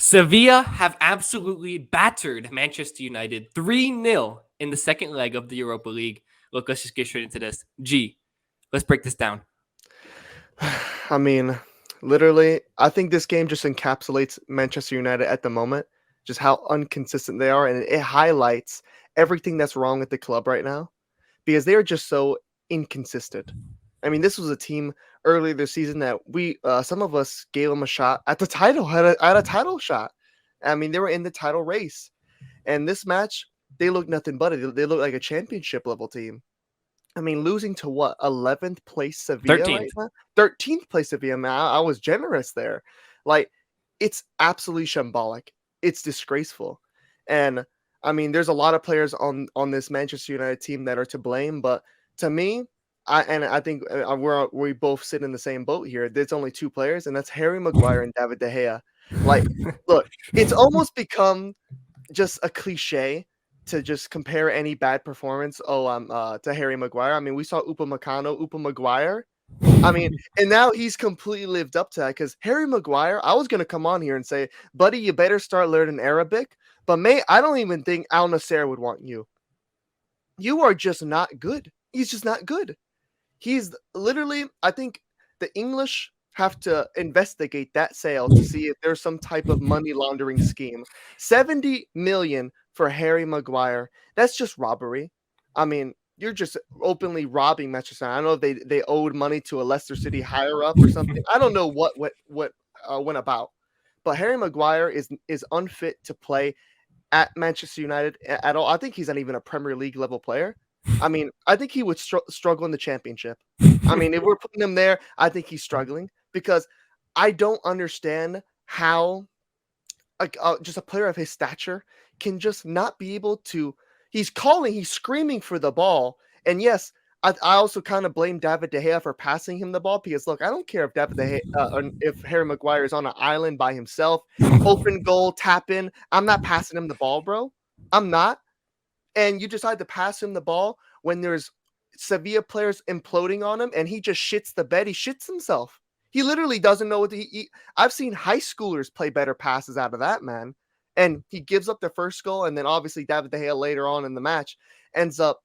Sevilla have absolutely battered Manchester United 3-0 in the second leg of the Europa League. Look, let's just get straight into this. Let's break this down. I mean, literally, I think this game just encapsulates Manchester United at the moment, just how inconsistent they are, and it highlights everything that's wrong with the club right now because they are just so inconsistent. I mean, this was a team earlier this season that some of us gave them a shot at the title, had a title shot. I mean, they were in the title race, and this match, they look nothing but it. They look like a championship level team. I mean, losing to what, 11th place Sevilla right 13th. now? 13th place Sevilla, man. I was generous there. Like, it's absolutely shambolic. It's disgraceful. And I mean, there's a lot of players on this Manchester United team that are to blame, but to me, I think we both sit in the same boat here. There's only two players, and that's Harry Maguire and David De Gea. Like, look, it's almost become just a cliche to just compare any bad performance to Harry Maguire. I mean, we saw Upa Maguire. I mean, and now he's completely lived up to that because Harry Maguire, I was gonna come on here and say, buddy, you better start learning Arabic. But mate, I don't even think Al Nasser would want you. You are just not good. He's just not good. He's literally, I think the English have to investigate that sale to see if there's some type of money laundering scheme. 70 million for Harry Maguire. That's just robbery. I mean, you're just openly robbing Manchester United. I don't know if they owed money to a Leicester City higher up or something. I don't know what went about. But Harry Maguire is unfit to play at Manchester United at all. I think he's not even a Premier League level player. I mean, I think he would struggle in the championship. I mean, if we're putting him there, I think he's struggling because I don't understand how just a player of his stature can just not be able to. He's screaming for the ball, and yes, I also kind of blame David De Gea for passing him the ball because look, I don't care if David De Gea, if Harry Maguire is on an island by himself, open goal, tap in. I'm not passing him the ball, bro. I'm not. And you decide to pass him the ball when there's Sevilla players imploding on him, and he just shits the bed. He shits himself. He literally doesn't know what I've seen high schoolers play better passes out of that man, and he gives up the first goal, and then obviously David De Gea later on in the match ends up.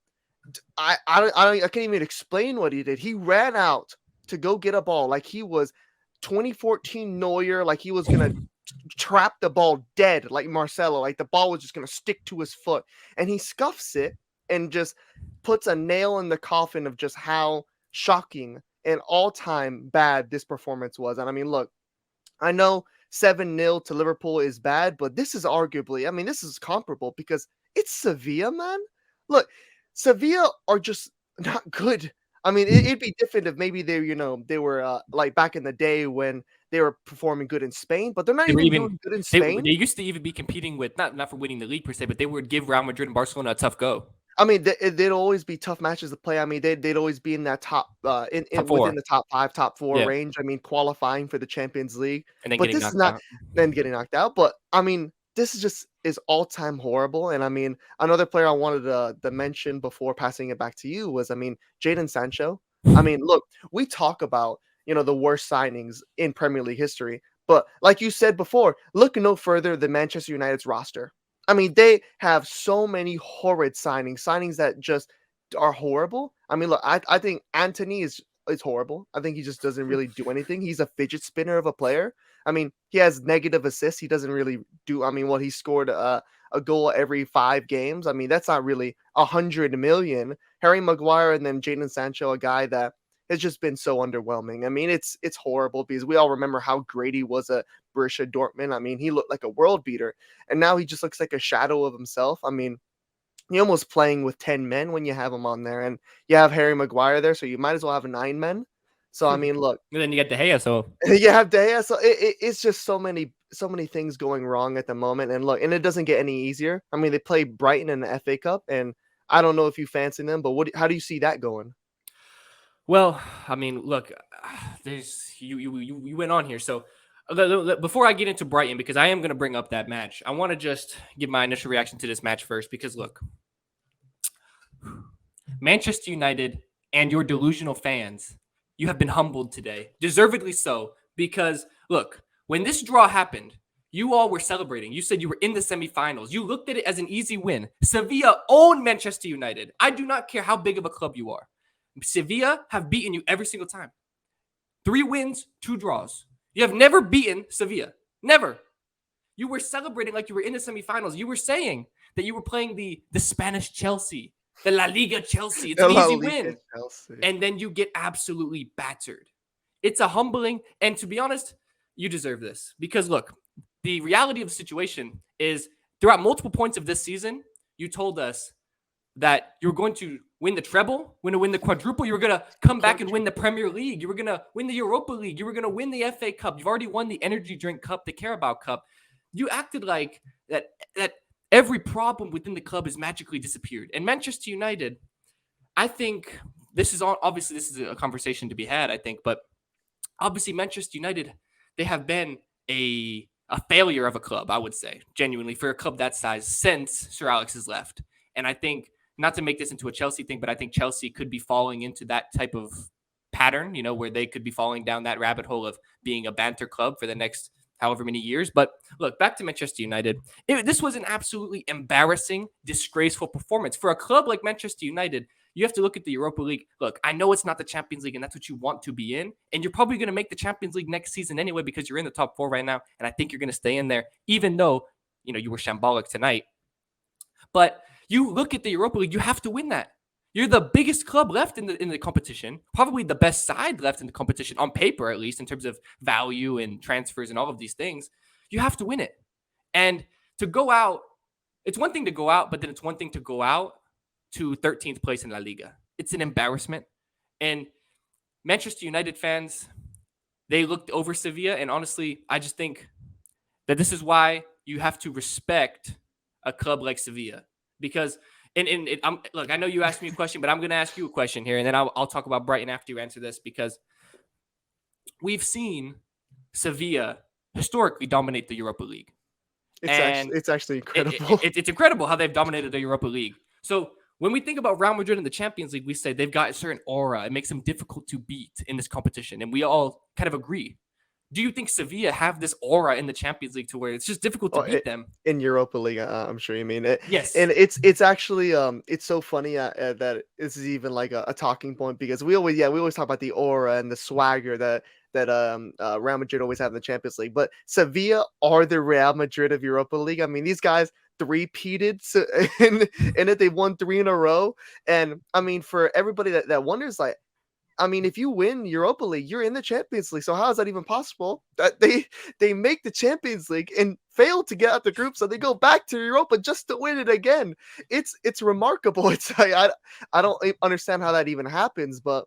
I can't even explain what he did. He ran out to go get a ball like he was 2014 Neuer, like he was gonna trap the ball dead like Marcelo, like the ball was just going to stick to his foot, and he scuffs it and just puts a nail in the coffin of just how shocking and all-time bad this performance was. And I mean, look, I know 7-0 to Liverpool is bad, but this is arguably, I mean, this is comparable because it's Sevilla, man. Look, Sevilla are just not good. I mean, it'd be different if maybe they were like back in the day when they were performing good in Spain, but they're not They were even even doing good in they Spain. used to even be competing with not for winning the league per se, but they would give Real Madrid and Barcelona a tough go. I mean, they'd always be tough matches to play. I mean, they'd always be in that top, Top within four. the top 5, top 4 Yeah. range. I mean, qualifying for the Champions League, And then but getting this is knocked not out. then getting knocked out. But I mean, this is all time horrible. And I mean, another player I wanted to mention before passing it back to you was, I mean, Jadon Sancho. I mean, look, we talk about the worst signings in Premier League history, but like you said before, look no further than Manchester United's roster. I mean, they have so many horrid signings that just are horrible. I mean, look, I think Anthony is horrible. I think he just doesn't really do anything. He's a fidget spinner of a player. I mean, he has negative assists. He doesn't really do. I mean, he scored a goal every 5 games. I mean, that's not really 100 million. Harry Maguire and then Jadon Sancho, a guy that has just been so underwhelming. I mean, it's horrible because we all remember how great he was at Borussia Dortmund. I mean, he looked like a world beater, and now he just looks like a shadow of himself. I mean, you're almost playing with 10 men when you have him on there, and you have Harry Maguire there, so you might as well have 9 men. So I mean, look, And then you get De Gea, so you have De Gea, so it's just so many things going wrong at the moment. And look, and it doesn't get any easier. I mean, they play Brighton in the FA Cup, and I don't know if you fancy them, but how do you see that going? well, I mean, look, there's you went on here. So before I get into Brighton, because I am going to bring up that match, I want to just give my initial reaction to this match first. Because look, Manchester United and your delusional fans, you have been humbled today, deservedly so. Because look, when this draw happened, You all were celebrating. You said you were in the semifinals. You looked at it as an easy win. Sevilla owned Manchester United. I do not care how big of a club you are. Sevilla have beaten you every single time. 3 wins, 2 draws. You have never beaten Sevilla. Never. You were celebrating like you were in the semifinals. You were saying that you were playing the Spanish Chelsea, the La Liga Chelsea. It's The an La easy Liga win. Chelsea. And then you get absolutely battered. It's a humbling, and to be honest, you deserve this. Because look, the reality of the situation is throughout multiple points of this season, you told us that you were going to win the treble, win the quadruple. You were going to come back and win the Premier League. You were going to win the Europa League. You were going to win the FA Cup. You've already won the Energy Drink Cup, the Carabao Cup. You acted like that every problem within the club has magically disappeared. And Manchester United, I think this is obviously this is a conversation to be had, I think, but obviously Manchester United, they have been a failure of a club, I would say, genuinely, for a club that size since Sir Alex has left. And I think, not to make this into a Chelsea thing, but I think Chelsea could be falling into that type of pattern, where they could be falling down that rabbit hole of being a banter club for the next however many years. But look, back to Manchester United. This was an absolutely embarrassing, disgraceful performance. For a club like Manchester United, you have to look at the Europa League. Look, I know it's not the Champions League, and that's what you want to be in. And you're probably going to make the Champions League next season anyway because you're in the top 4 right now. And I think you're going to stay in there, even though, you were shambolic tonight. But you look at the Europa League, you have to win that. You're the biggest club left in the competition, probably the best side left in the competition, on paper at least, in terms of value and transfers and all of these things. You have to win it. And to go out, it's one thing to go out, but then it's one thing to go out to 13th place in La Liga. It's an embarrassment. And Manchester United fans, they looked over Sevilla, and honestly, I just think that this is why you have to respect a club like Sevilla. Because, look, I know you asked me a question, but I'm going to ask you a question here, and then I'll talk about Brighton after you answer this, because we've seen Sevilla historically dominate the Europa League. It's actually incredible. It's incredible how they've dominated the Europa League. So when we think about Real Madrid in the Champions League, we say they've got a certain aura. It makes them difficult to beat in this competition, and we all kind of agree. Do you think Sevilla have this aura in the Champions League to where it's just difficult to beat them? In Europa League, I'm sure you mean it. Yes. And it's actually it's so funny that this is even like a talking point, because we always talk about the aura and the swagger that Real Madrid always have in the Champions League. But Sevilla are the Real Madrid of Europa League. I mean, these guys three-peated in it. They won 3 in a row. And I mean, for everybody that wonders, like, I mean, if you win Europa League, you're in the Champions League. So how is that even possible? That they make the Champions League and fail to get out the group, so they go back to Europa just to win it again. It's remarkable. It's like, I don't understand how that even happens, but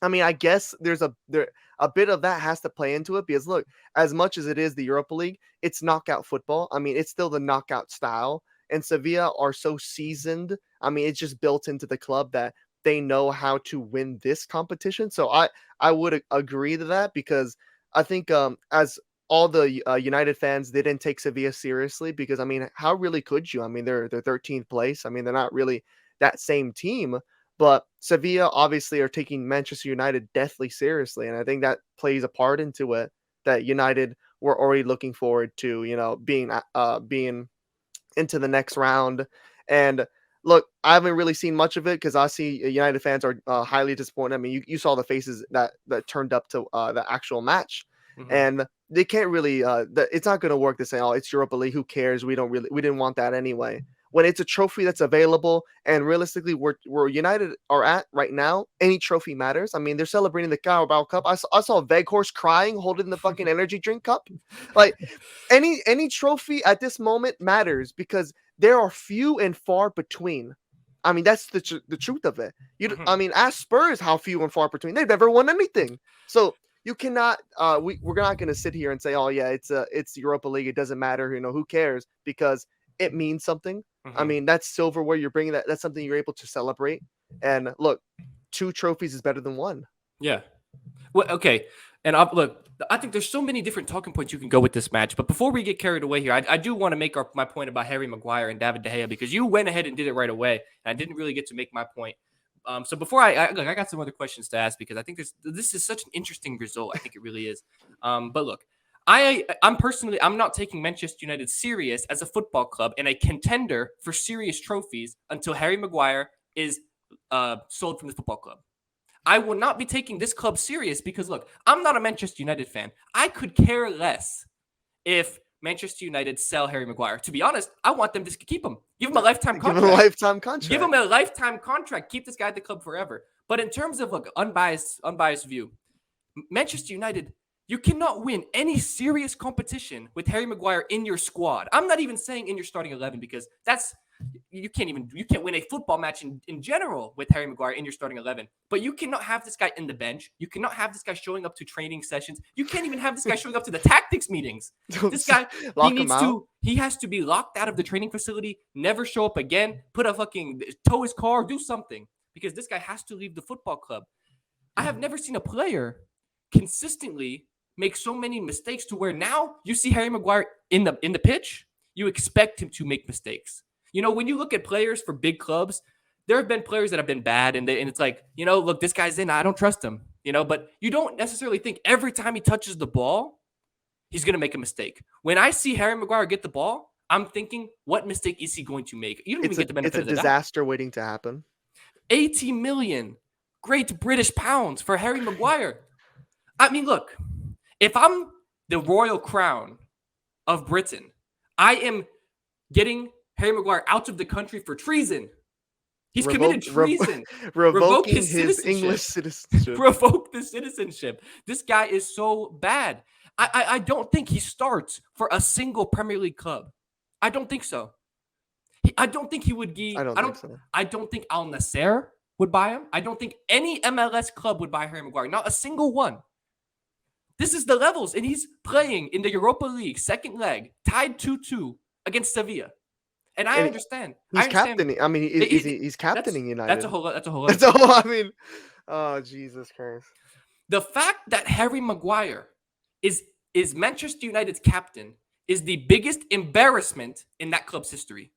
I mean, I guess there's a bit of that has to play into it, because look, as much as it is the Europa League, it's knockout football. I mean, it's still the knockout style, and Sevilla are so seasoned. I mean, it's just built into the club that they know how to win this competition. So I would agree to that, because I think as all the United fans, they didn't take Sevilla seriously, because I mean, how really could you? I mean, they're 13th place. I mean, they're not really that same team, but Sevilla obviously are taking Manchester United deathly seriously, and I think that plays a part into it, that United were already looking forward to, being into the next round. And look, I haven't really seen much of it, because I see United fans are highly disappointed. I mean, you saw the faces that turned up to the actual match, and they can't really. It's not going to work to say, "Oh, it's Europa League. Who cares? We didn't want that anyway." When it's a trophy that's available, and realistically, where United are at right now, any trophy matters. I mean, they're celebrating the Carabao Cup. I saw Veghorst crying, holding the fucking energy drink cup. Like, any trophy at this moment matters, because there are few and far between. I mean, that's the truth of it. I mean, ask Spurs how few and far between. They've never won anything. So you cannot. We're not going to sit here and say, "Oh yeah, it's Europa League. It doesn't matter. Who cares?" Because it means something. I mean, that's silverware. You're bringing that's something you're able to celebrate. And look, 2 trophies is better than 1. Yeah. Well, okay. And look, I think there's so many different talking points you can go with this match. But before we get carried away here, I do want to make my point about Harry Maguire and David De Gea, because you went ahead and did it right away, and I didn't really get to make my point. So before I got some other questions to ask, because I think this is such an interesting result. I think it really is. But look, I'm not taking Manchester United serious as a football club and a contender for serious trophies until Harry Maguire is sold from the football club. I will not be taking this club serious because, look, I'm not a Manchester United fan. I could care less if Manchester United sell Harry Maguire. To be honest, I want them to keep him. Give him a lifetime Give contract. him a lifetime contract. Give him a lifetime contract. Keep this guy at the club forever. But in terms of like unbiased view, Manchester United, you cannot win any serious competition with Harry Maguire in your squad. I'm not even saying in your starting 11 because you can't win a football match in general with Harry Maguire in your starting 11. But you cannot have this guy in the bench. You cannot have this guy showing up to training sessions. You can't even have this guy showing up to the tactics meetings. This guy, he has to be locked out of the training facility, never show up again, tow his car, do something. Because this guy has to leave the football club. I have never seen a player consistently make so many mistakes to where now you see Harry Maguire in the pitch, you expect him to make mistakes. You know, when you look at players for big clubs, there have been players that have been bad, and it's like, you know, look, this guy's in, I don't trust him, you know, but you don't necessarily think every time he touches the ball, he's going to make a mistake. When I see Harry Maguire get the ball, I'm thinking, what mistake is he going to make? You don't even get the benefit of the doubt. It's a disaster waiting to happen. 80 million great British pounds for Harry Maguire. I mean, look, if I'm the royal crown of Britain, I am getting Harry Maguire out of the country for treason. He's committed treason. Revoking his English citizenship. Revoke the citizenship. This guy is so bad. I don't think he starts for a single Premier League club. I don't think so. I don't think he would be. I don't think Al Nassr would buy him. I don't think any MLS club would buy Harry Maguire. Not a single one. This is the levels, and he's playing in the Europa League second leg, tied 2-2 against Sevilla. And I understand. He's captaining. I mean, he's captaining United. That's a whole. I mean, oh Jesus Christ! The fact that Harry Maguire is Manchester United's captain is the biggest embarrassment in that club's history.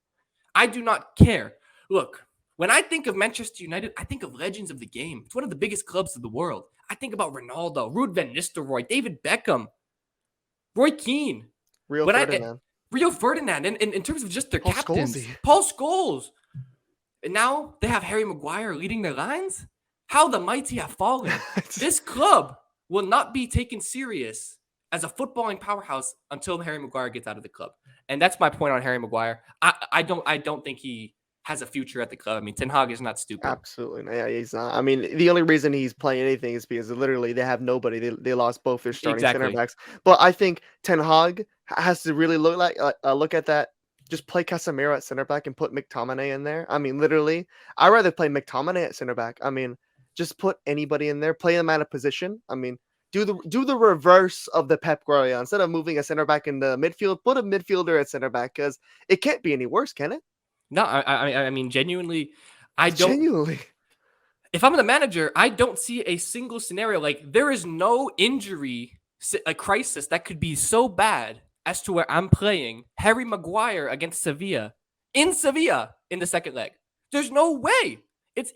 I do not care. Look, when I think of Manchester United, I think of legends of the game. It's one of the biggest clubs of the world. I think about Ronaldo, Ruud van Nistelrooy, David Beckham, Roy Keane. Rio Ferdinand. And in terms of just their captains. Paul Scholes. And now they have Harry Maguire leading their lines? How the mighty have fallen. This club will not be taken serious as a footballing powerhouse until Harry Maguire gets out of the club. And that's my point on Harry Maguire. I don't think he has a future at the club. I mean, Ten Hag is not stupid. Absolutely. Yeah, he's not. I mean, the only reason he's playing anything is because literally they have nobody. They lost both their starting center backs. But I think Ten Hag has to really look at that. Just play Casemiro at center back and put McTominay in there. I mean, literally, I'd rather play McTominay at center back. I mean, just put anybody in there, play them out of position. I mean, do the reverse of the Pep Guardiola. Instead of moving a center back in the midfield, put a midfielder at center back because it can't be any worse, can it? No, I mean, genuinely, if I'm the manager, I don't see a single scenario. Like, there is no injury, a crisis that could be so bad as to where I'm playing Harry Maguire against Sevilla in the second leg. There's no way. It's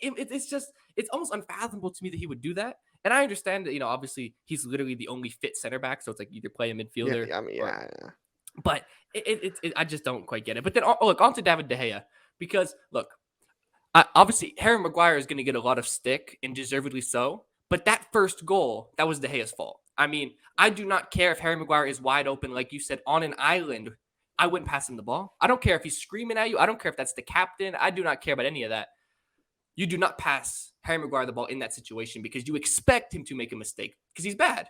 almost unfathomable to me that he would do that. And I understand that, you know, obviously he's literally the only fit center back. So it's like either play a midfielder. Yeah. But I just don't quite get it. But then, look, on to David De Gea. Because, look, obviously Harry Maguire is going to get a lot of stick, and deservedly so. But that first goal, that was De Gea's fault. I mean, I do not care if Harry Maguire is wide open, like you said, on an island. I wouldn't pass him the ball. I don't care if he's screaming at you. I don't care if that's the captain. I do not care about any of that. You do not pass Harry Maguire the ball in that situation because you expect him to make a mistake because he's bad.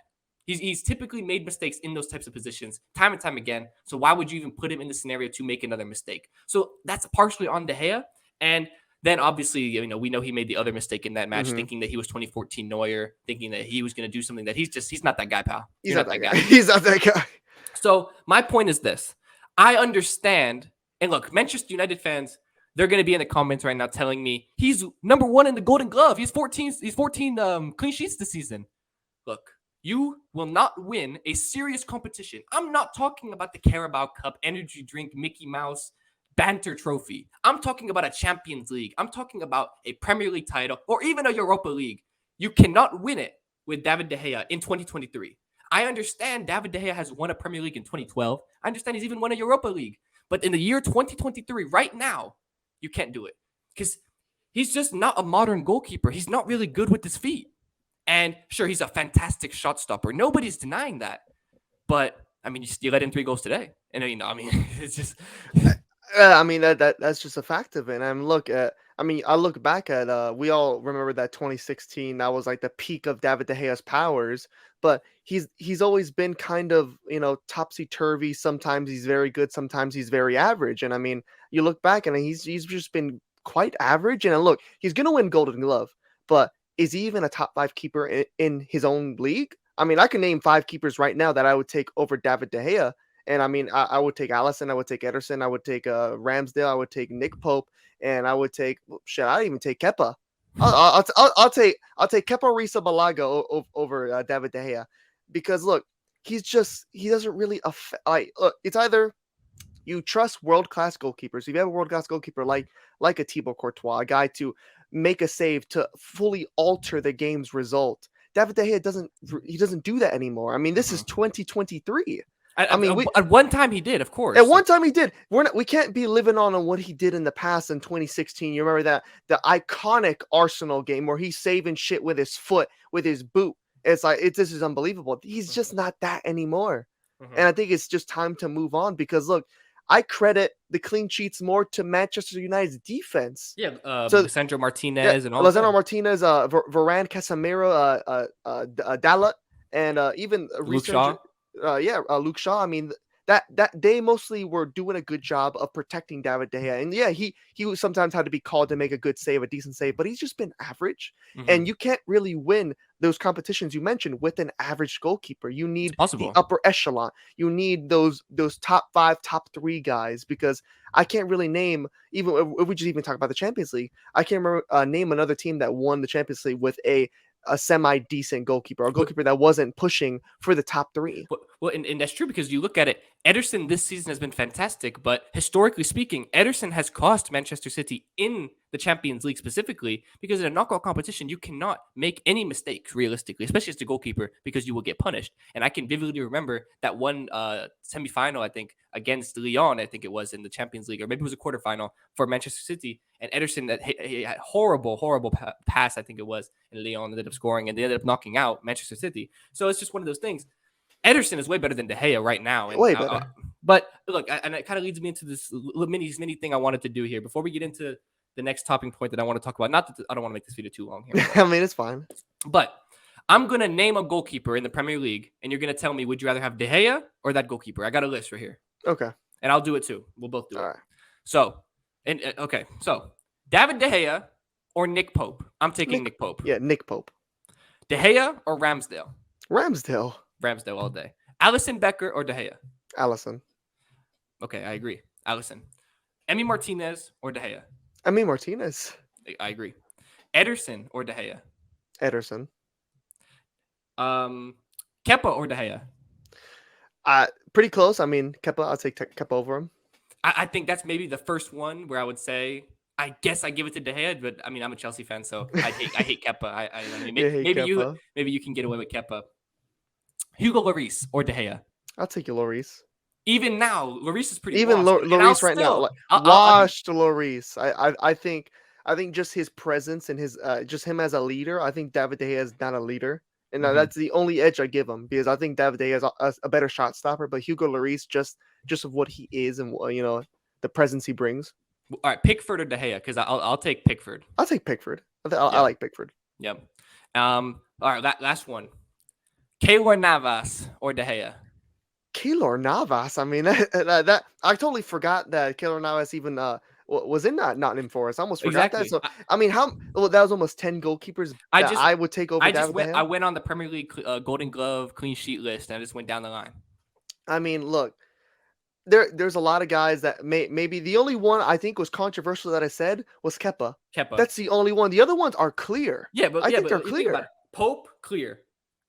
He's typically made mistakes in those types of positions time and time again. So why would you even put him in the scenario to make another mistake? So that's partially on De Gea. And then obviously, you know, we know he made the other mistake in that match, thinking that he was 2014 Neuer, thinking that he was going to do something that he's not that guy, pal. He's not that guy. He's not that guy. So my point is this. I understand. And look, Manchester United fans, they're going to be in the comments right now telling me he's number one in the Golden Glove. He's 14 clean sheets this season. Look, you will not win a serious competition. I'm not talking about the Carabao Cup, energy drink, Mickey Mouse, banter trophy. I'm talking about a Champions League. I'm talking about a Premier League title or even a Europa League. You cannot win it with David De Gea in 2023. I understand David De Gea has won a Premier League in 2012. I understand he's even won a Europa League. But in the year 2023, right now, you can't do it because he's just not a modern goalkeeper. He's not really good with his feet. And sure, he's a fantastic shot stopper. Nobody's denying that. But I mean, you let in 3 goals today, and I mean, it's just I mean that's just a fact of it. And look at, I mean, I look back at we all remember that 2016, that was like the peak of David De Gea's powers, but he's always been kind of, topsy turvy. Sometimes he's very good, sometimes he's very average. And I mean, you look back and he's just been quite average. And look, he's gonna win Golden Glove, but is he even a top 5 keeper in his own league? I mean, I can name 5 keepers right now that I would take over David De Gea. And I mean, I would take Allison, I would take Ederson, I would take Ramsdale, I would take Nick Pope, and I would take, shit, I'd even take Kepa. I'll take Kepa Arrizabalaga over David De Gea, because look, he doesn't really affect. Like, look, it's either you trust world class goalkeepers. If you have a world class goalkeeper like a Thibaut Courtois, a guy to make a save to fully alter the game's result. David De Gea doesn't do that anymore. I mean, this is 2023. I mean, at one time he did, of course. At one time he did. We can't be living on what he did in the past in 2016. You remember the iconic Arsenal game where he's saving shit with his foot, with his boot. It's like, this is unbelievable. He's just not that anymore. And I think it's just time to move on, because look, I credit the clean sheets more to Manchester United's defense. Yeah, Lisandro Martinez and all Lisandro Martinez, Varane, Casemiro, Dalot, and even Luke Shaw. Luke Shaw. I mean, that they mostly were doing a good job of protecting David De Gea. And yeah, he sometimes had to be called to make a good save, a decent save, but he's just been average. And you can't really win those competitions you mentioned with an average goalkeeper. You need the upper echelon. You need those top 5, top 3 guys, because I can't really name, even if we just even talk about the Champions League, I can't remember name another team that won the Champions League with a semi-decent goalkeeper, a goalkeeper that wasn't pushing for the top 3. Well, and that's true, because you look at it, Ederson this season has been fantastic, but historically speaking, Ederson has cost Manchester City in the Champions League specifically, because in a knockout competition, you cannot make any mistakes realistically, especially as the goalkeeper, because you will get punished. And I can vividly remember that one semi-final, I think, against Lyon, I think it was in the Champions League, or maybe it was a quarterfinal for Manchester City, and Ederson, that he had horrible pass, I think it was, in Lyon, ended up scoring, and they ended up knocking out Manchester City. So it's just one of those things. Ederson is way better than De Gea right now. And, way better. But look, and it kind of leads me into this mini thing I wanted to do here before we get into the next topping point that I want to talk about. Not that I don't want to make this video too long here. I mean, it's fine. But I'm going to name a goalkeeper in the Premier League, and you're going to tell me, would you rather have De Gea or that goalkeeper? I got a list right here. Okay. And I'll do it too. We'll both do it. All right. So, So, David De Gea or Nick Pope? I'm taking Nick Pope. Yeah, Nick Pope. De Gea or Ramsdale? Ramsdale all day. Alisson Becker or De Gea? Alisson. Okay, I agree. Alisson. Emi Martinez or De Gea? Emi Martinez. I agree. Ederson or De Gea? Ederson. Kepa or De Gea? Pretty close. I mean, Kepa, I'll take Kepa over him. I think that's maybe the first one where I would say, I guess I give it to De Gea, but I mean, I'm a Chelsea fan, so I hate Kepa. I mean, maybe you can get away with Kepa. Hugo Lloris or De Gea? I'll take you, Lloris. Even now, Lloris is pretty. Even Lloris right now, washed Lloris. I think just his presence and his just him as a leader. I think David De Gea is not a leader, and that's the only edge I give him, because I think David De Gea is a better shot stopper. But Hugo Lloris, just of what he is and the presence he brings. All right, Pickford or De Gea? Because I'll take Pickford. I'll take Pickford. I like Pickford. Yep. All right, last one. Keylor Navas or De Gea? Keylor Navas. I mean, that I totally forgot that Keylor Navas even was in Nottingham Forest. I almost forgot that. So I mean, that was almost 10 goalkeepers I would take over. I went on the Premier League Golden Glove clean sheet list, and I just went down the line. I mean, look, there's a lot of guys that maybe the only one I think was controversial that I said was Kepa. That's the only one. The other ones are clear. Yeah, but I think they're clear. Pope, clear.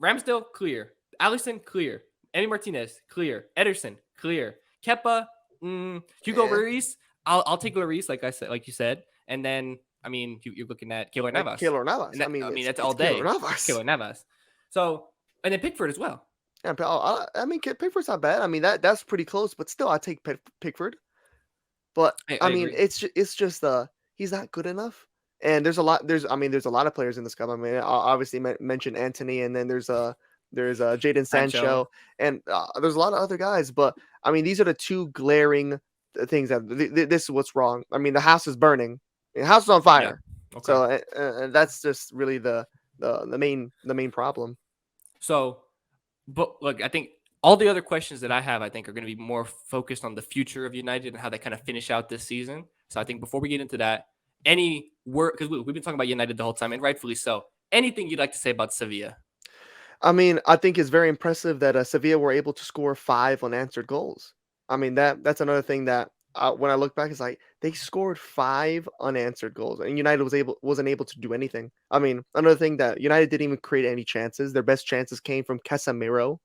Ramsdale, clear. Alisson, clear. Emi Martinez, clear. Ederson, clear. Kepa, Hugo Lloris. I'll take Lloris, like you said, and then I mean you're looking at Keylor Navas. Keylor Navas. I mean that's all day. Keylor Navas. So, and then Pickford as well. Yeah, I mean, Pickford's not bad. I mean, that's pretty close, but still, I take Pickford. But I I mean, agree. it's just he's not good enough. And there's a lot. There's a lot of players in this cup. I mean, I obviously mentioned Anthony, and then there's Jaden Sancho. Sancho, and there's a lot of other guys. But I mean, these are the two glaring things that this is what's wrong. I mean, the house is burning. The house is on Yeah. fire. Okay. So that's just really the main problem. So, but look, I think all the other questions that I have, I think, are going to be more focused on the future of United and how they kind of finish out this season. So I think before we get into that, any word, because we've been talking about United the whole time, and rightfully so. Anything you'd like to say about Sevilla? I mean, I think it's very impressive that Sevilla were able to score 5 unanswered goals. I mean, that's another thing that when I look back, it's like they scored 5 unanswered goals, and United wasn't able to do anything. I mean, another thing that United didn't even create any chances. Their best chances came from Casemiro.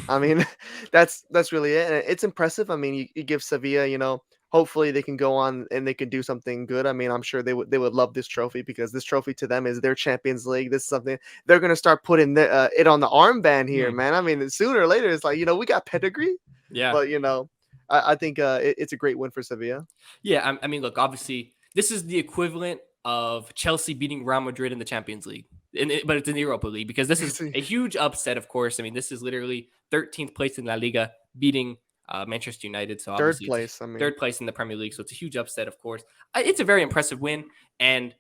I mean, that's really it. And it's impressive. I mean, you give Sevilla, hopefully they can go on and they can do something good. I mean, I'm sure they would love this trophy because this trophy to them is their Champions League. This is something they're gonna start putting it on the armband here, Hmm. man. I mean, sooner or later, it's like we got pedigree, Yeah. but I think it's a great win for Sevilla. Yeah. I mean, look, obviously, this is the equivalent of Chelsea beating Real Madrid in the Champions League, but it's in the Europa League because this is It's a a huge upset, of course. I mean, this is literally 13th place in La Liga beating Manchester United. So third obviously, it's a place. I mean, third place in the Premier League. So it's a huge upset, of course. It's a very impressive win. And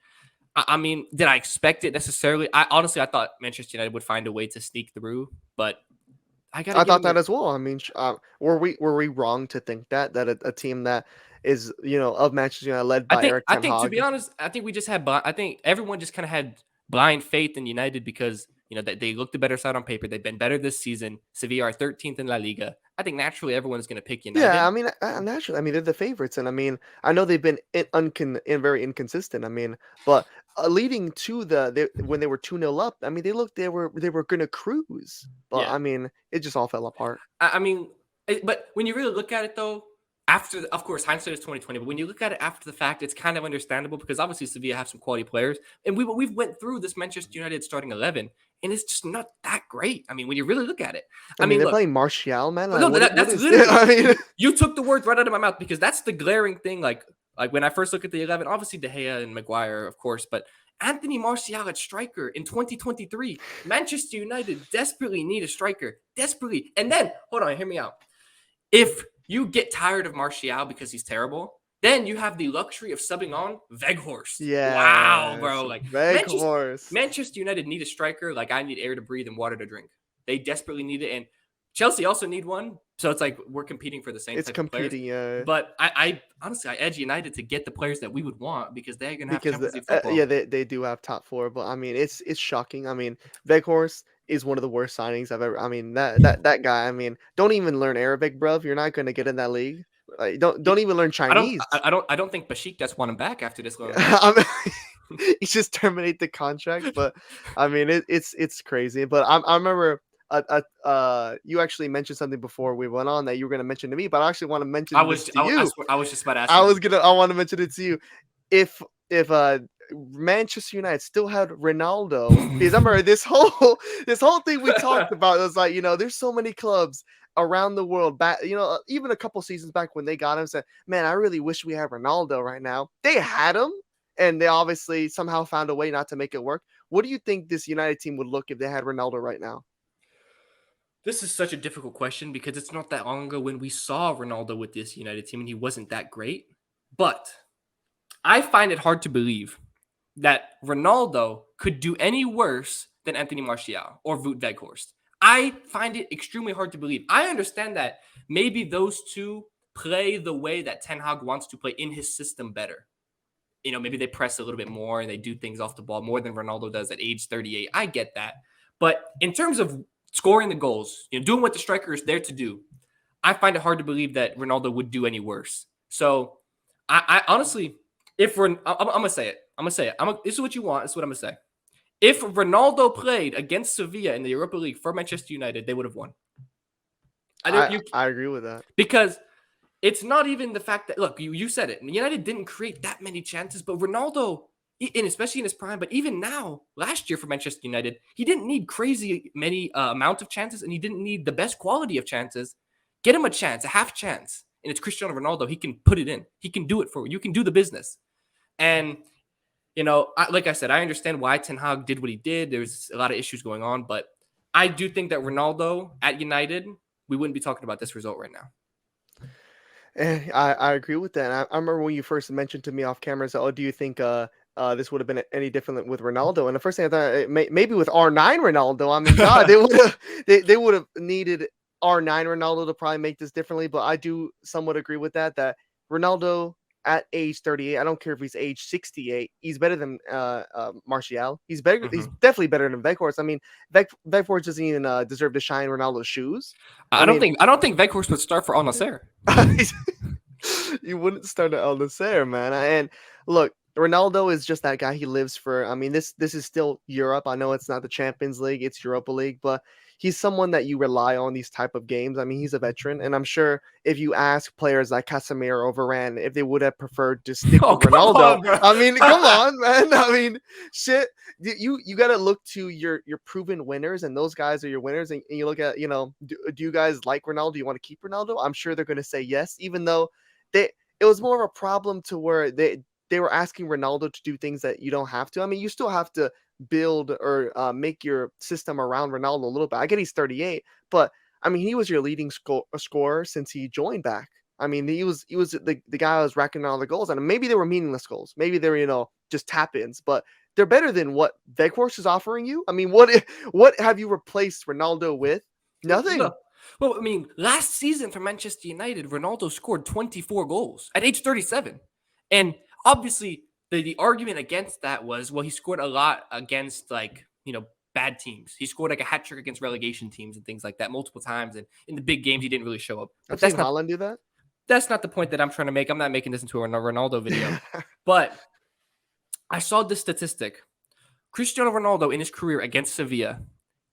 I mean, did I expect it necessarily? I honestly, I thought Manchester United would find a way to sneak through, but I got to I give thought them that as well. I mean, were we wrong to think that a team that is of Manchester United led I by think Eric I Ten think to Hag. be honest, I think we just had I think everyone just kind of had blind faith in United because that they looked the better side on paper. They've been better this season. Sevilla are 13th in La Liga. I think naturally everyone's going to pick Yeah, I United. mean, naturally, I mean, they're the favorites, and I mean, I know they've been very inconsistent. I mean, but leading to when they were 2-0 up, I mean, they were gonna cruise, but Yeah. I mean, it just all fell apart. I mean, but when you really look at it, though, after of course hindsight is 2020, but when you look at it after the fact, it's kind of understandable because obviously Sevilla have some quality players, and we've went through this Manchester United starting 11, and it's just not that great. I mean, when you really look at it, I I mean, mean, they're look, playing Martial, man. but Like, no, what that's is? literally I mean, you took the words right out of my mouth because that's the glaring thing. Like when I first look at the 11, obviously De Gea and Maguire, of course, but Anthony Martial at striker in 2023, Manchester United desperately need a striker, desperately. And then hold on, hear me out. If you get tired of Martial because he's terrible, then you have the luxury of subbing on Veghorst. Wow, yes, bro! Like big horse. Manchester United need a striker like I need air to breathe and water to drink. They desperately need it, and Chelsea also need one. So it's like we're competing for the same It's type of players. competing, But I honestly I edge United to get the players that we would want because they're gonna have because Champions League yeah, football. they do have top four, but I mean, it's shocking. I mean, Veghorst is one of the worst signings I've ever. I mean, that guy. I mean, don't even learn Arabic, bruv. You're not gonna get in that league. Like, don't even learn Chinese. I don't think Besiktas want him back after this loan. I mean, he just terminate the contract, but I mean, it's crazy. But I remember. You actually mentioned something before we went on that you were going to mention to me, but I actually want to mention this to you. I was just about to ask you. I want to mention it to you. If Manchester United still had Ronaldo, because I remember this whole thing we talked about was like, there's so many clubs around the world back, even a couple seasons back when they got him said, man, I really wish we had Ronaldo right now. They had him and they obviously somehow found a way not to make it work. What do you think this United team would look if they had Ronaldo right now? This is such a difficult question because it's not that long ago when we saw Ronaldo with this United team and he wasn't that great. But I find it hard to believe that Ronaldo could do any worse than Anthony Martial or Wout Weghorst. I find it extremely hard to believe. I understand that maybe those two play the way that Ten Hag wants to play in his system better. Maybe they press a little bit more and they do things off the ball more than Ronaldo does at age 38. I get that. But in terms of scoring the goals, doing what the striker is there to do, I find it hard to believe that Ronaldo would do any worse. So I honestly, I'm gonna say it. I'm gonna say it. This is what you want. This is what I'm gonna say. If Ronaldo played against Sevilla in the Europa League for Manchester United, they would have won. I agree with that. Because it's not even the fact that look, you said it. United didn't create that many chances, but Ronaldo and especially in his prime. But even now, last year for Manchester United, he didn't need crazy many amount of chances, and he didn't need the best quality of chances. Get him a chance, a half chance, and it's Cristiano Ronaldo. He can put it in. He can do it for you. You can do the business. And like I said, I understand why Ten Hag did what he did. There's a lot of issues going on, but I do think that Ronaldo at United, we wouldn't be talking about this result right now. I agree with that. I remember when you first mentioned to me off camera, so, oh, do you think this would have been any different with Ronaldo? And the first thing I thought, maybe with R9 Ronaldo. I mean, God, they would have needed R9 Ronaldo to probably make this differently. But I do somewhat agree with that Ronaldo at age 38, I don't care if he's age 68, he's better than Martial. He's better. He's Mhm. definitely better than Weghorst. I mean, Weghorst doesn't even deserve to shine Ronaldo's shoes. I don't think Weghorst would start for Al Nassr. You wouldn't start at El Nassr, man. And look, Ronaldo is just that guy. He lives for. I mean, this is still Europe. I know it's not the Champions League, it's Europa League, but he's someone that you rely on these type of games. I mean, he's a veteran, and I'm sure if you ask players like Casemiro or Varane if they would have preferred to stick Oh, with come Ronaldo, on, bro. I mean, come on, man. I mean, shit. You got to look to your proven winners, and those guys are your winners. And you look at, do you guys like Ronaldo? Do you want to keep Ronaldo? I'm sure they're going to say yes, even though it was more of a problem to where they were asking Ronaldo to do things that you don't have to. I mean, you still have to build or make your system around Ronaldo a little bit. I get he's 38, but I mean, he was your leading scorer since he joined back. I mean, he was the guy who was racking all the goals, and maybe they were meaningless goals. Maybe they were just tap ins, but they're better than what Weghorst is offering you. I mean, what have you replaced Ronaldo with? Nothing. No. Well, I mean, last season for Manchester United, Ronaldo scored 24 goals at age 37. And obviously, the argument against that was, well, he scored a lot against, bad teams. He scored like a hat trick against relegation teams and things like that multiple times. And in the big games, he didn't really show up. I've But seen Haaland do that. that's not the point that I'm trying to make. I'm not making this into a Ronaldo video. But I saw this statistic. Cristiano Ronaldo in his career against Sevilla,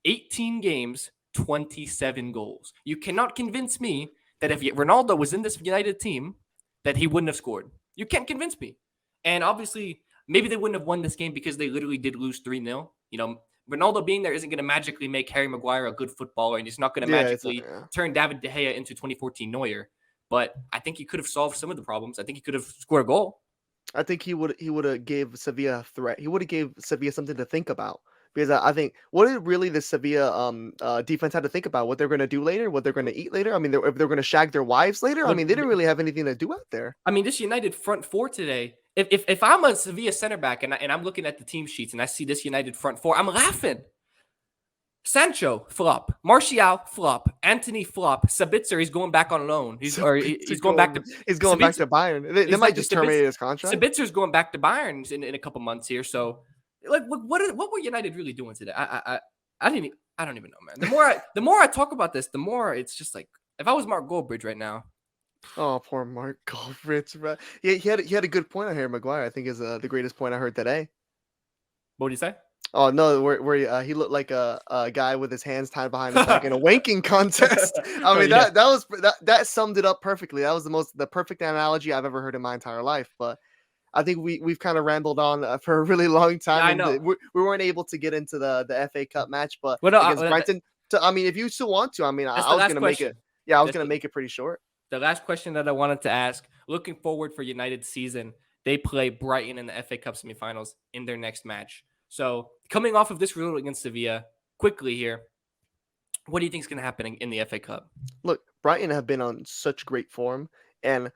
18 games, 27 goals. You cannot convince me that if Ronaldo was in this United team, that he wouldn't have scored. You can't convince me. And obviously, maybe they wouldn't have won this game because they literally did lose 3-0. Ronaldo being there isn't going to magically make Harry Maguire a good footballer, and he's not going to Yeah, magically turn David De Gea into 2014 Neuer. But I think he could have solved some of the problems. I think he could have scored a goal. I think he would have gave Sevilla a threat. He would have gave Sevilla something to think about, because I think what did really the Sevilla defense had to think about, what they're going to do later, what they're going to eat later. I mean, if they're going to shag their wives later. I mean, they didn't really have anything to do out there. I mean, this United front four today. If I'm a Sevilla center back and I'm looking at the team sheets and I see this United front four, I'm laughing. Sancho flop, Martial flop, Anthony flop, Sabitzer he's going back on loan. He's going back to Bayern. They might just terminate his contract. Sabitzer's going back to Bayern in a couple months here. So, like, what were United really doing today? I don't even know, man. The more I talk about this, the more it's just like, if I was Mark Goldbridge right now. Oh, poor Mark Goldbridge, bro. He had a good point on Harry Maguire. I think is the greatest point I heard today. What did he say? Oh no, where he looked like a guy with his hands tied behind his back in a wanking contest. I mean, that summed it up perfectly. That was the perfect analogy I've ever heard in my entire life. But I think we've kind of rambled on for a really long time. Yeah, I know. We weren't able to get into the FA Cup match, but against Brighton. I mean, if you still want to, I mean, I was gonna make it. Yeah, I was gonna make it pretty short. The last question that I wanted to ask, looking forward for United's season, they play Brighton in the FA Cup semifinals in their next match. So coming off of this result against Sevilla, quickly here, what do you think is going to happen in the FA Cup? Look, Brighton have been on such great form, and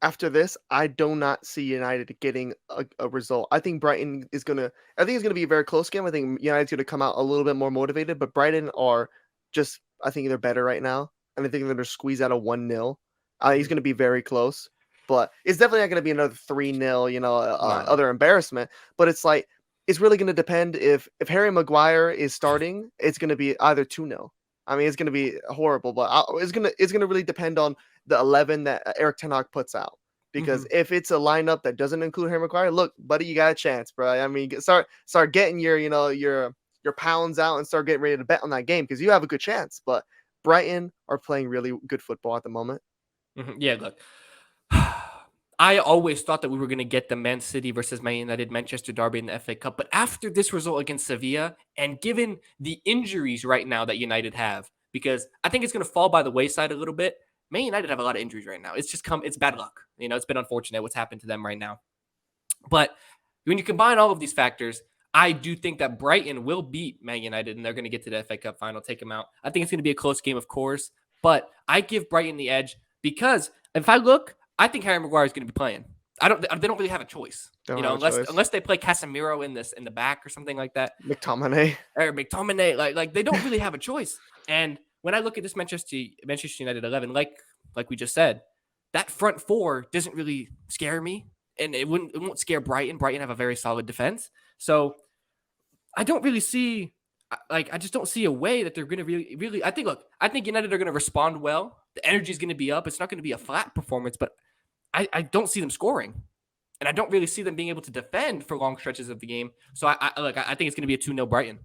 after this, I do not see United getting a result. I think it's going to be a very close game. I think United's going to come out a little bit more motivated, but Brighton are just, I think they're better right now, and I think they're going to squeeze out a 1-0. He's going to be very close, but it's definitely not going to be another 3-0, other embarrassment. But it's like, it's really going to depend if Harry Maguire is starting, it's going to be either 2-0. I mean, it's going to be horrible, but it's going to really depend on the 11 that Eric Ten Hag puts out. Because if it's a lineup that doesn't include Harry Maguire, look, buddy, you got a chance, bro. I mean, start getting your pounds out and start getting ready to bet on that game, because you have a good chance. But Brighton are playing really good football at the moment. Yeah, look, I always thought that we were going to get the Man City versus Man United Manchester derby in the FA Cup, but after this result against Sevilla, and given the injuries right now that United have, because I think it's going to fall by the wayside a little bit. Man United have a lot of injuries right now. It's bad luck. It's been unfortunate what's happened to them right now. But when you combine all of these factors, I do think that Brighton will beat Man United and they're going to get to the FA Cup final, take them out. I think it's going to be a close game, of course, but I give Brighton the edge because if I look, I think Harry Maguire is going to be playing. They don't really have a choice, Don't have a unless choice. They play Casemiro in the back or something like that, McTominay. or McTominay. Like they don't really have a choice. And when I look at this Manchester United 11, like we just said, that front four doesn't really scare me, and it won't scare Brighton. Brighton have a very solid defense, so I don't really see I just don't see a way that they're going to really. I think United are going to respond well. The energy is going to be up. It's not going to be a flat performance, but I don't see them scoring, and I don't really see them being able to defend for long stretches of the game. So I think it's going to be a 2-0 Brighton.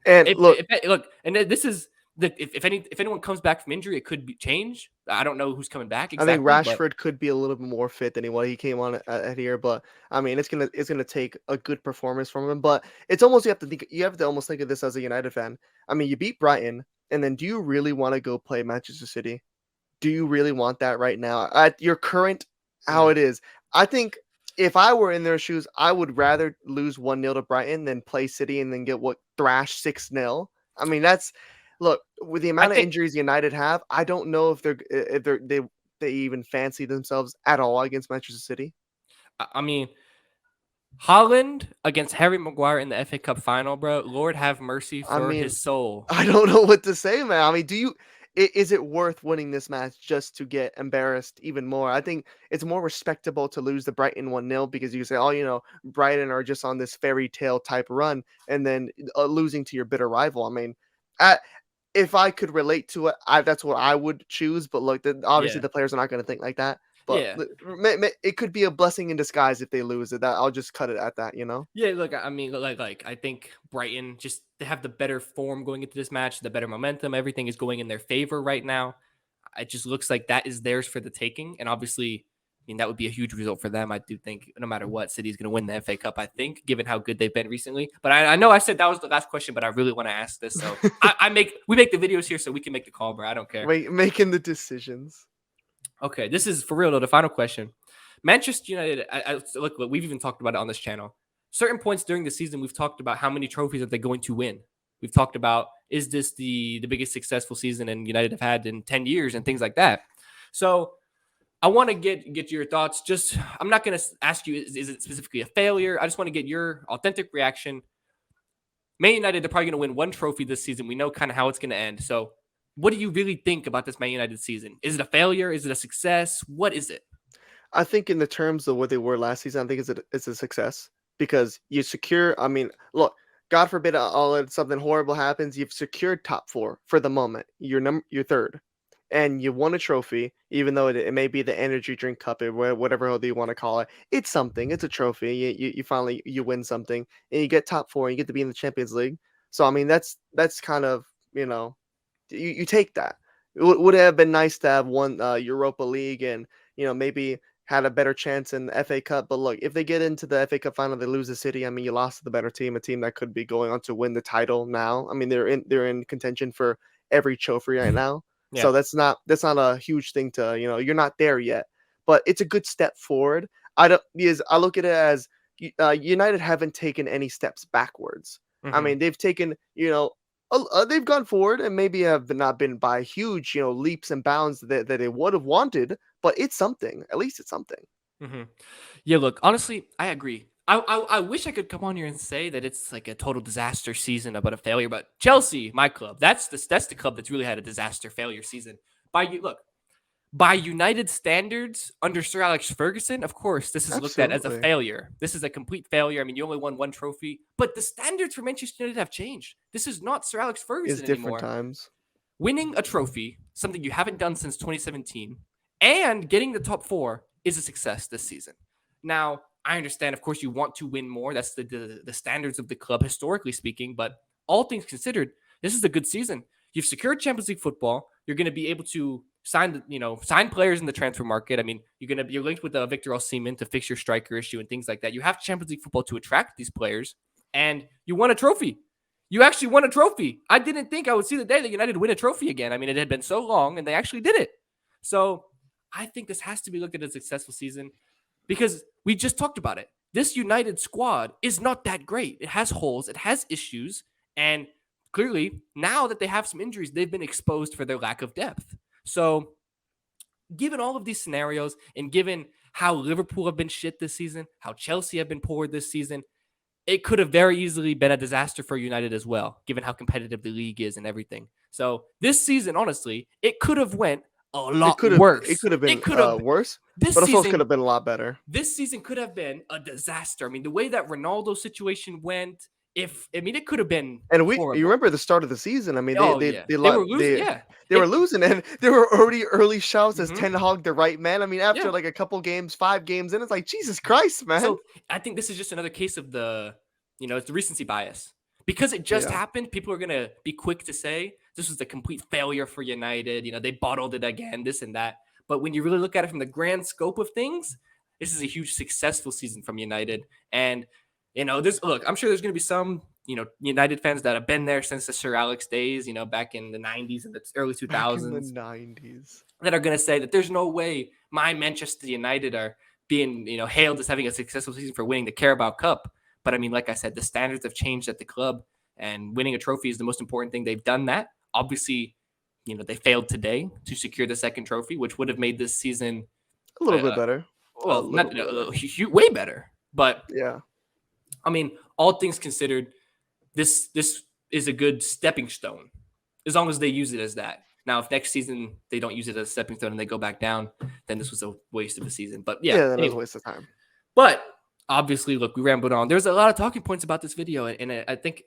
And look, And this is if anyone comes back from injury, it could be change. I don't know who's coming back I think exactly, but Rashford could be a little bit more fit than what he came on at here, but I mean, it's gonna take a good performance from him. But it's almost you have to almost think of this as a United fan. I mean, you beat Brighton, and then do you really want to go play Manchester City? Do you really want that right now at your current how mm, it is? I think if I were in their shoes, I would rather lose 1-0 to Brighton than play City and then get what thrashed 6-0. I mean, that's look with the I amount of think injuries United have. I don't know if they even fancy themselves at all against Manchester City. I mean Holland against Harry Maguire in the FA Cup final, bro. Lord have mercy I for mean, his soul. I don't know what to say, man. I mean, is it worth winning this match just to get embarrassed even more? I think it's more respectable to lose the Brighton 1-0 because you say, oh, Brighton are just on this fairy tale type run and then losing to your bitter rival. I mean, I, if I could relate to it, that's what I would choose. But look, obviously Yeah. the players are not going to think like that. But Yeah. it could be a blessing in disguise if they lose it. That I'll just cut it at that. Yeah, look, I mean, I think Brighton just they have the better form going into this match, the better momentum. Everything is going in their favor right now. It just looks like that is theirs for the taking, and obviously, I mean, that would be a huge result for them. I do think no matter what, City's going to win the FA Cup. I think, given how good they've been recently. But I know I said that was the last question, but I really want to ask this. So we make the videos here so we can make the call, bro. I don't care. Making the decisions. Okay, this is for real though. The final question: Manchester United. Look, we've even talked about it on this channel. Certain points during the season, we've talked about how many trophies are they going to win. We've talked about is this the biggest successful season in United have had in 10 years and things like that. So I want to get your thoughts. Just I'm not going to ask you is it specifically a failure. I just want to get your authentic reaction. Man United are probably going to win one trophy this season. We know kind of how it's going to end. So what do you really think about this Man United season? Is it a failure? Is it a success? What is it? I think in the terms of what they were last season, I think it's a success because you secure. I mean, look, God forbid something horrible happens, you've secured top four for the moment. You're third, and you won a trophy, even though it may be the energy drink cup or whatever you want to call it. It's something. It's a trophy. You finally you win something, and you get top four. And you get to be in the Champions League. So I mean, that's kind of you take that. Would it have been nice to have won Europa League and maybe had a better chance in the FA Cup. But look, if they get into the FA Cup final, they lose the City. I mean, you lost to the better team, a team that could be going on to win the title now. I mean, they're in contention for every trophy right now. Yeah. So that's not a huge thing to you're not there yet, but it's a good step forward. I look at it as United haven't taken any steps backwards. I Mm-hmm. mean, they've taken they've gone forward and maybe have not been by huge leaps and bounds that they would have wanted, but it's something. At least it's something. Mm-hmm. Yeah, look, honestly, I agree. I wish I could come on here and say that it's like a total disaster season about a failure, but Chelsea, my club, that's the club that's really had a disaster failure season. By United standards under Sir Alex Ferguson, of course, this is looked at as a Absolutely. failure. This is a complete failure. I mean, you only won one trophy, but the standards for Manchester United have changed. This is not Sir Alex It's Ferguson different anymore. times. Winning a trophy, something you haven't done since 2017, and getting the top four is a success this season. Now, I understand, of course, you want to win more. That's the standards of the club, historically speaking. But all things considered, this is a good season. You've secured Champions League football. You're going to be able to sign players in the transfer market. I mean, you're linked with Victor Osimhen to fix your striker issue and things like that. You have Champions League football to attract these players, and you won a trophy. You actually won a trophy. I didn't think I would see the day that United win a trophy again. I mean, it had been so long, and they actually did it. So I think this has to be looked at as a successful season because we just talked about it. This United squad is not that great. It has holes, it has issues, and clearly now that they have some injuries, they've been exposed for their lack of depth. So, given all of these scenarios and given how Liverpool have been shit this season, how Chelsea have been poor this season, it could have very easily been a disaster for United as well, given how competitive the league is and everything. So this season, honestly, it could have went a lot It worse. could have been It could have worse, this but also it could season. have been a lot better. This season could have been a disaster. I mean, the way that Ronaldo situation went, it could have been And you horrible. remember the start of the season? I mean, Oh yeah, they they lot were losing. Yeah, they were losing, and there were already early shouts as hmm Ten Hag the right man. I mean, after yeah. like a couple games, 5 games in, it's like Jesus Christ, man. So I think this is just another case of it's the recency bias. Because it just Yeah, happened, people are gonna be quick to say this was a complete failure for United. They bottled it again, this and that. But when you really look at it from the grand scope of things, this is a huge successful season from United. And I'm sure there's gonna be some United fans that have been there since the Sir Alex days, back in the 90s and the early back in the 2000s, '90s. that are going to say that there's no way my Manchester United are being hailed as having a successful season for winning the Carabao Cup. But I mean, like I said, the standards have changed at the club, and winning a trophy is the most important thing. They've done that. Obviously, they failed today to secure the second trophy, which would have made this season, A little uh, bit better. A well, not little better. way better. But Yeah, I mean, all things considered, this is a good stepping stone, as long as they use it as that. Now, if next season they don't use it as a stepping stone and they go back down, then this was a waste of a season. But yeah, yeah, that was a anyway. waste of time. But obviously, look, we rambled on. There's a lot of talking points about this video, and I think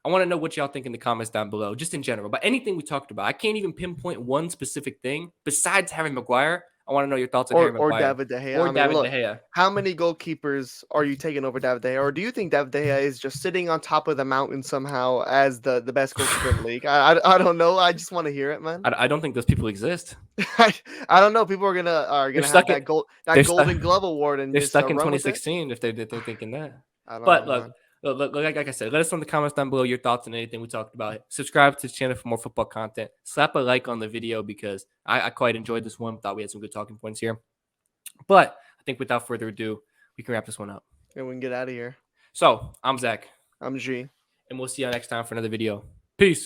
I want to know what y'all think in the comments down below, just in general. But anything we talked about, I can't even pinpoint one specific thing besides Harry Maguire. I want to know your thoughts on Harry Or Maguire David De Gea. or I mean, David De look, Gea. how many goalkeepers are you taking over David De Gea? Or do you think David De Gea is just sitting on top of the mountain somehow as the best goalkeeper in the league? I don't know. I just want to hear it, man. I don't think those people exist. I don't know. People are They're gonna have stuck in. that They're stuck. Golden Glove award and They're just stuck in run with it. 2016 if they're thinking that. I don't But know, man. look, like I said, let us know in the comments down below your thoughts on anything we talked about. Subscribe to the channel for more football content. Slap a like on the video because I quite enjoyed this one. Thought we had some good talking points here. But I think without further ado, we can wrap this one up. And we can get out of here. So I'm Zach, I'm G. and we'll see you next time for another video. Peace.